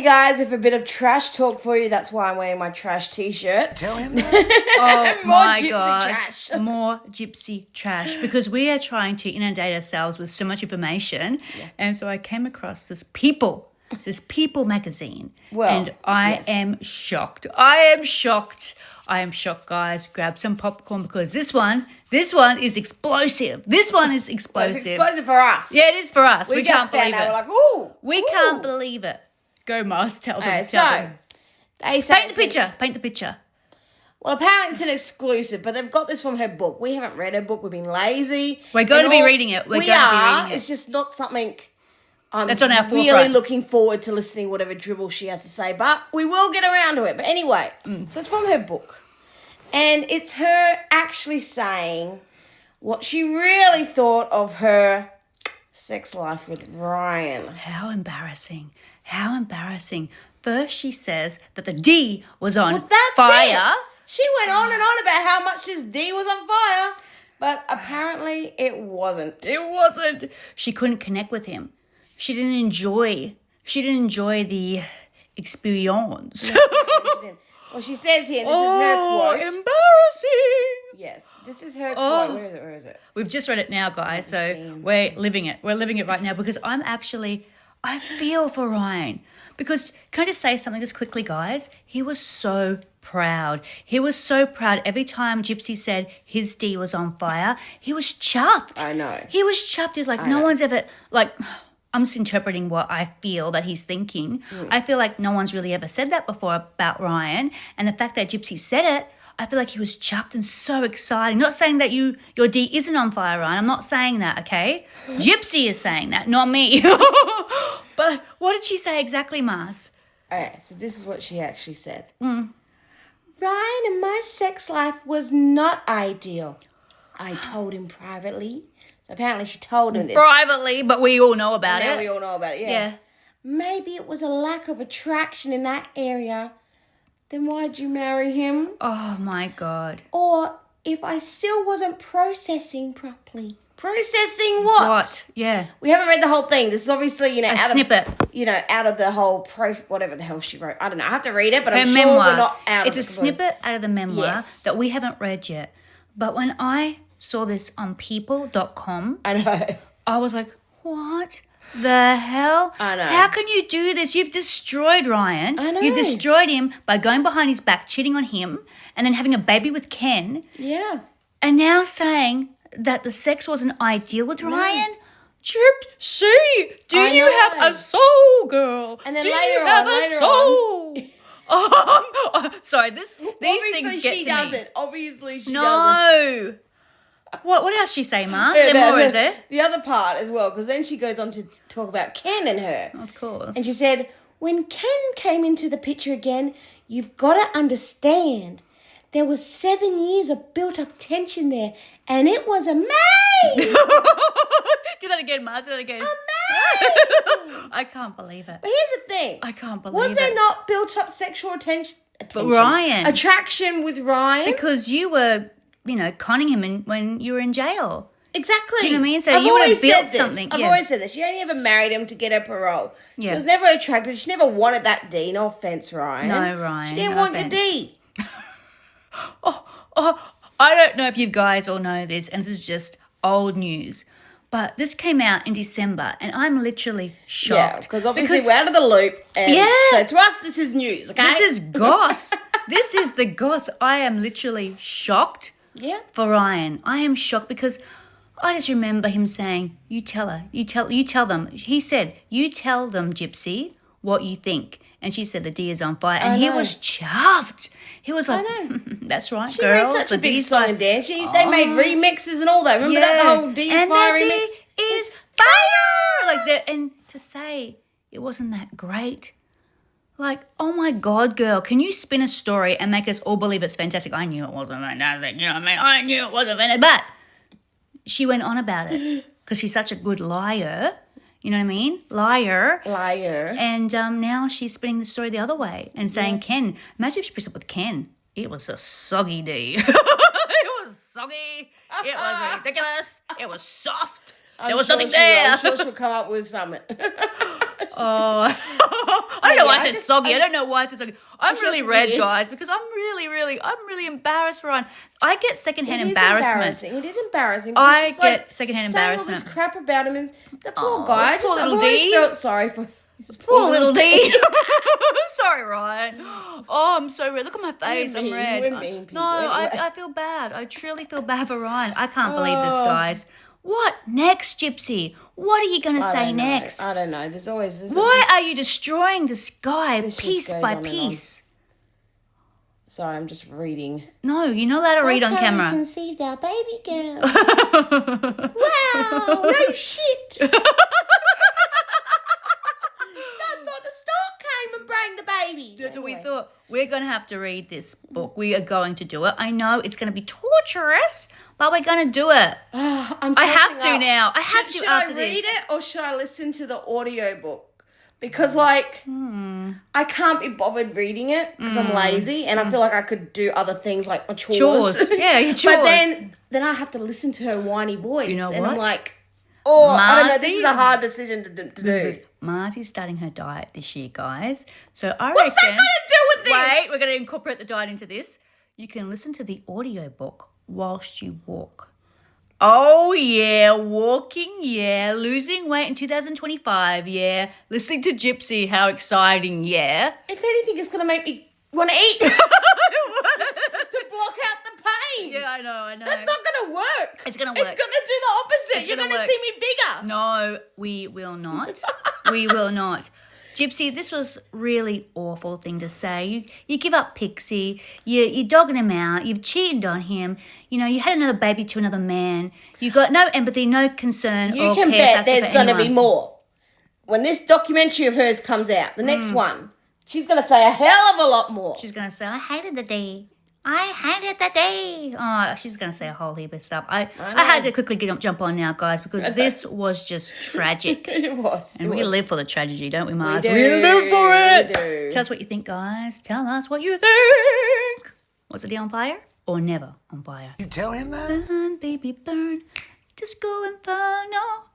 Hey guys, with a bit of trash talk for you. That's why I'm wearing my trash t-shirt. Tell him that. Oh More my gypsy God. trash. More gypsy trash. Because we are trying to inundate ourselves with so much information. Yeah. And so I came across this People magazine. Well, and I yes. am shocked. I am shocked, guys. Grab some popcorn because this one is explosive. This one is explosive. Well, it's explosive for us. Yeah, it is for us. We just can't believe found out. it. We're like, ooh. We can't believe it. Go, Mars. Tell them. Okay, tell so them. they say Paint the picture. Well, apparently it's an exclusive, but they've got this from her book. We haven't read her book. We've been lazy. We're going to be reading it. We are. It's just not something I'm That's on our really forefront. looking forward to listening whatever dribble she has to say, but we will get around to it. But anyway, so it's from her book. And it's her actually saying what she really thought of her sex life with Ryan. How embarrassing. How embarrassing. First she says that the D was on That's fire. it. She went on and on about how much this D was on fire, but apparently it wasn't. It wasn't. She couldn't connect with him. She didn't enjoy the experience. Well, she says here, this is her quote. Embarrassing. Yes, this is her quote. Where is it? We've just read it now, guys, so we're living it. We're living it right now because I feel for Ryan. Because, can I just say something just quickly, guys? He was so proud. He was so proud. Every time Gypsy said his D was on fire, he was chuffed. I know. He was chuffed. He was like, no one's ever, like, I'm just interpreting what I feel that he's thinking. I feel like no one's really ever said that before about Ryan. And the fact that Gypsy said it, I feel like he was chuffed and so excited. Not saying that your D isn't on fire, Ryan. I'm not saying that, okay? Gypsy is saying that, not me. But what did she say exactly, Mars? Okay, so this is what she actually said. Ryan and my sex life was not ideal. I told him privately. So apparently she told him this. Privately, but we all know about Now it. we all know about it, Yeah. Maybe it was a lack of attraction in that area. Then why'd you marry him? Oh, my God. Or if I still wasn't processing properly. Processing what? What? Yeah. We haven't read the whole thing. This is obviously, A snippet. Out of the whole whatever the hell she wrote. I don't know. I have to read it, but I'm Her sure memoir. we're not out It's of a it. snippet out of the memoir Yes. that we haven't read yet. But when I saw this on people.com, I know. I was like, what the hell? I know. How can you do this? You've destroyed Ryan. I know. You destroyed him by going behind his back, cheating on him, and then having a baby with Ken, Yeah. and now saying that the sex wasn't ideal with Ryan. Gypsy, do I you know. have a soul, girl? And then do later you have on- a later soul? Sorry, these things get she to does me. it. Obviously she does No. What else she say, Mars? it. There more, is there? The other part as well, because then she goes on to talk about Ken and her. Of course. And she said, when Ken came into the picture again, you've got to understand, there was 7 years of built-up tension there, and it was amazing. Do that again, Mars. Do that again. Amazing. I can't believe it. But here's the thing. I can't believe Was there it. not built-up sexual attention? Ryan. Attraction with Ryan? Because you were, conning him when you were in jail. Exactly. Do you know what I mean? So I've you would have always built said this. something. I've Yeah. always said this. She only ever married him to get her parole. She Yeah. was never attracted. She never wanted that D. No offense, Ryan. No, Ryan, She didn't no want offense. your D. I don't know if you guys all know this, and this is just old news, but this came out in December, and I'm literally shocked. Yeah, because obviously we're out of the loop. And Yeah. So to us, this is news, okay? This is goss. This is the goss. I am literally shocked Yeah. for Ryan. I am shocked because I just remember him saying, you tell her, you tell them. He said, you tell them, Gypsy, what you think. And she said the D is on fire. And he know. was chuffed. He was like, know. that's right, She girls. made such the a big D's song fire. and dance. They made remixes and all that. Remember that? The whole D is and fire the remix? D is fire. Like that. And to say it wasn't that great. Like, oh my God, girl, can you spin a story and make us all believe it's fantastic? I knew it wasn't fantastic. You know what I mean? I knew it wasn't fantastic. But she went on about it because she's such a good liar. You know what I mean? Liar. And now she's spinning the story the other way and saying, Ken, imagine if she picks up with Ken. It was a soggy D. It was soggy. It was ridiculous. It was soft. There was nothing there. I'm sure she'll come up with something. Oh, I don't know why I said soggy. I don't know why I said soggy. I'm It's really just red, weird. guys, because I'm really embarrassed, Ryan. I get secondhand It is embarrassment. embarrassing. It is embarrassing. I She's, get secondhand saying all this embarrassment. crap about him, and the poor Oh, guy. poor I've little always D. felt sorry for his Poor little D. Sorry, Ryan. Oh, I'm so red. Look at my face. I'm mean. red. We're mean people. No, Anyway. I feel bad. I truly feel bad for Ryan. I can't believe this, Oh. guys. What next, Gypsy? What are you going to I say don't know. next? I don't know. There's always. Why are you destroying the sky This just piece goes by on and on. piece? Sorry, I'm just reading. No, you're not allowed to read on That's how we camera. conceived our baby girl. Wow, no shit. I thought the stork came and brought the baby. That's what we Anyway. thought. We're going to have to read this book. We are going to do it. I know it's going to be torturous, but we're going to do it. I have to now. I have to should after I read this. it or should I listen to the audio book? Because I can't be bothered reading it because I'm lazy and I feel like I could do other things like my chores. Chores. Yeah, your chores. But then I have to listen to her whiny voice. You know and what? I'm like, oh, I don't know. This Marcy? is a hard decision to do. Marty's starting her diet this year, guys. So I What's that reckon. got to do with this? Wait, we're going to incorporate the diet into this. You can listen to the audio book whilst you walk. Oh, yeah, walking, yeah, losing weight in 2025, yeah, listening to Gypsy, how exciting, yeah. If anything, it's going to make me want to eat. To block out the pain. Yeah, I know. That's not going to work. It's gonna work. It's going to do the opposite. It's You're gonna going to work. see me bigger. No, we will not. We will not. Gypsy, this was really awful thing to say. You give up Pixie. You're dogging him out. You've cheated on him. You know, you had another baby to another man. You got no empathy, no concern. You or can care bet factor there's for going to be anyone. more. When this documentary of hers comes out, the next one, she's going to say a hell of a lot more. She's going to say, I hated the day. I hated the day. Oh, she's going to say a whole heap of stuff. I had to quickly jump on now, guys, because this was just tragic. It was. And we live for the tragedy, don't we, Mars? do. We live for it. We do. Tell us what you think, guys. Tell us what you think. Was it on fire or never on fire? You tell him that? Burn, baby, burn. Disco Inferno.